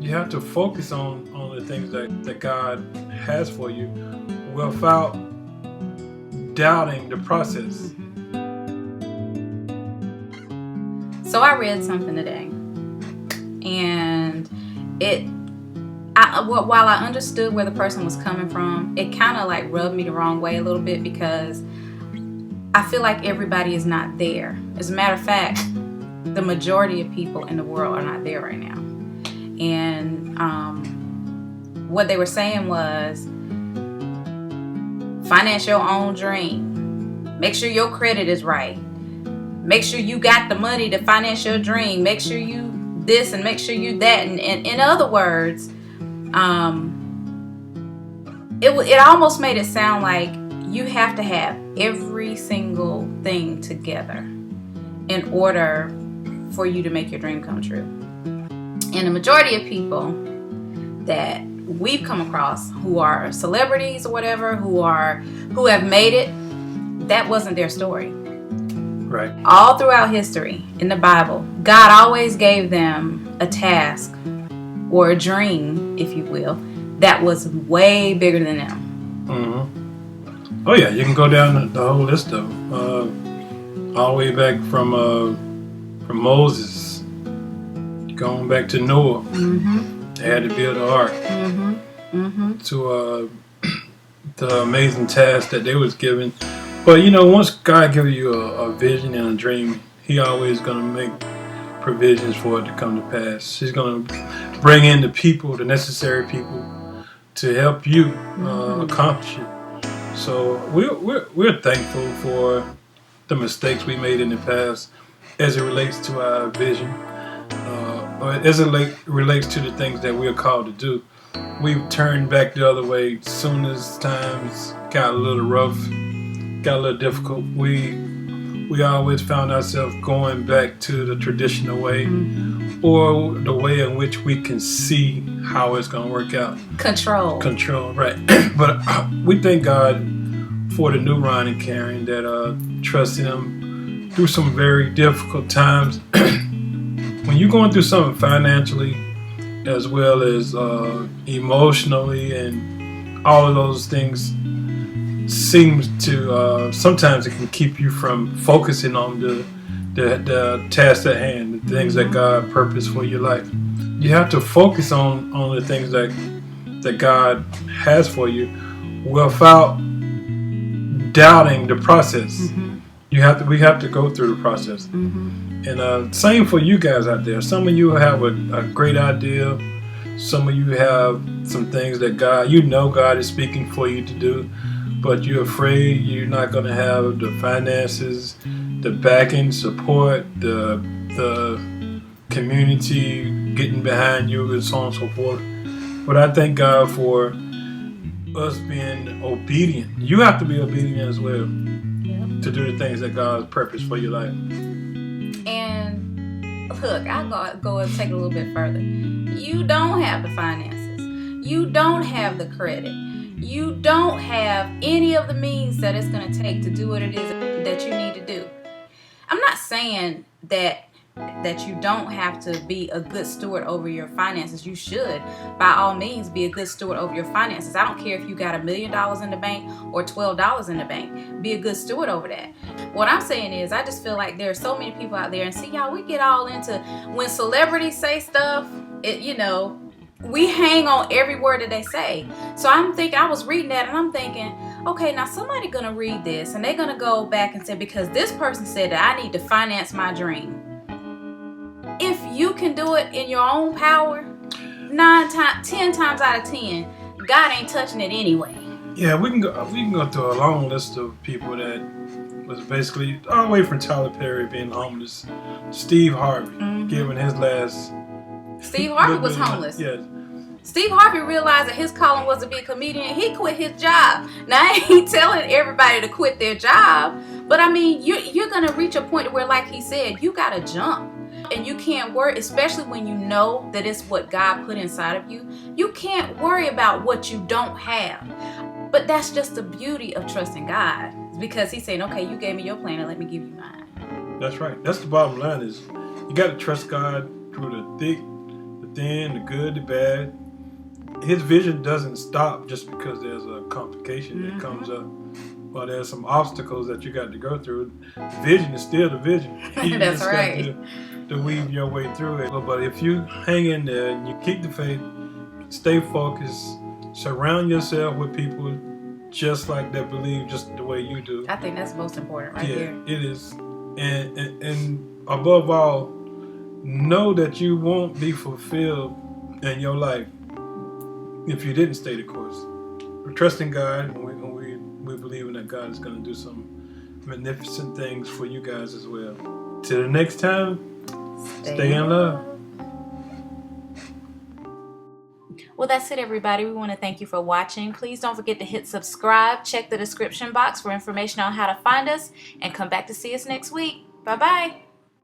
You have to focus on the things that God has for you without doubting the process. So I read something today, and while I understood where the person was coming from, it kind of like rubbed me the wrong way a little bit, because I feel like everybody is not there. As a matter of fact, the majority of people in the world are not there right now. And what they were saying was, finance your own dream. Make sure your credit is right. Make sure you got the money to finance your dream. Make sure you this and make sure you that. And in other words, it almost made it sound like you have to have every single thing together in order for you to make your dream come true. And the majority of people that we've come across who are celebrities or whatever, who have made it, that wasn't their story. Right. All throughout history in the Bible, God always gave them a task or a dream, if you will, that was way bigger than them. Mm-hmm. Oh yeah, you can go down the whole list of all the way back from Moses, going back to Noah. Mm-hmm. They had to build an ark. Mm-hmm. Mm-hmm. To the amazing task that they was given. But once God gives you a vision and a dream, He always gonna make provisions for it to come to pass. He's gonna bring in the necessary people to help you accomplish it. So we're thankful for the mistakes we made in the past as it relates to our vision, or as it relates to the things that we're called to do. We've turned back the other way as soon as times got a little rough, got a little difficult. We always found ourselves going back to the traditional way, or the way in which we can see how it's going to work out. Control, right. But we thank God for the new Ron and Karen that trusted Him through some very difficult times. When you're going through something financially, as well as emotionally, and all of those things seems to sometimes it can keep you from focusing on the task at hand, the things that God purposed for your life. You have to focus on the things that God has for you without doubting the process. Mm-hmm. We have to go through the process. Mm-hmm. And same for you guys out there. Some of you have a great idea. Some of you have some things that God is speaking for you to do, but you're afraid you're not going to have the finances, the backing, support, the community getting behind you, and so on and so forth. But I thank God for us being obedient. You have to be obedient as well to do the things that God's purpose for your life. And look, I'll go and take it a little bit further. You don't have the finances. You don't have the credit. You don't have any of the means that it's going to take to do what it is that you need to do. I'm not saying that you don't have to be a good steward over your finances. You should, by all means, be a good steward over your finances. I don't care if you got $1 million in the bank or $12 in the bank. Be a good steward over that. What I'm saying is, I just feel like there are so many people out there, and see, y'all, we get all into when celebrities say stuff, we hang on every word that they say. So I was reading that and I'm thinking, okay, now somebody gonna read this and they're gonna go back and say, because this person said that I need to finance my dream. If you can do it in your own power, 10 times out of 10, God ain't touching it anyway. Yeah, we can go through a long list of people that was basically all the way from Tyler Perry being homeless, Steve Harvey giving his last. Steve Harvey was homeless. Yes. Steve Harvey realized that his calling was to be a comedian. He quit his job. Now, I ain't telling everybody to quit their job, but I mean, you're gonna reach a point where, like he said, you gotta jump. And you can't worry, especially when you know that it's what God put inside of you. You can't worry about what you don't have. But that's just the beauty of trusting God, because He's saying, okay, you gave me your plan and let me give you mine. That's right. That's the bottom line, is you got to trust God through the thin, the good, the bad. His vision doesn't stop just because there's a complication that comes up, or there's some obstacles that you got to go through. Vision is still the vision. You That's just right. got to weave your way through it. But if you hang in there and you keep the faith, stay focused, surround yourself with people just like that believe just the way you do. I think that's most important right there. It is. And above all, know that you won't be fulfilled in your life if you didn't stay the course. We're trusting God, and we believe in that God is going to do some magnificent things for you guys as well. Till the next time, stay in love. Well, that's it, everybody. We want to thank you for watching. Please don't forget to hit subscribe, check the description box for information on how to find us, and come back to see us next week. Bye-bye.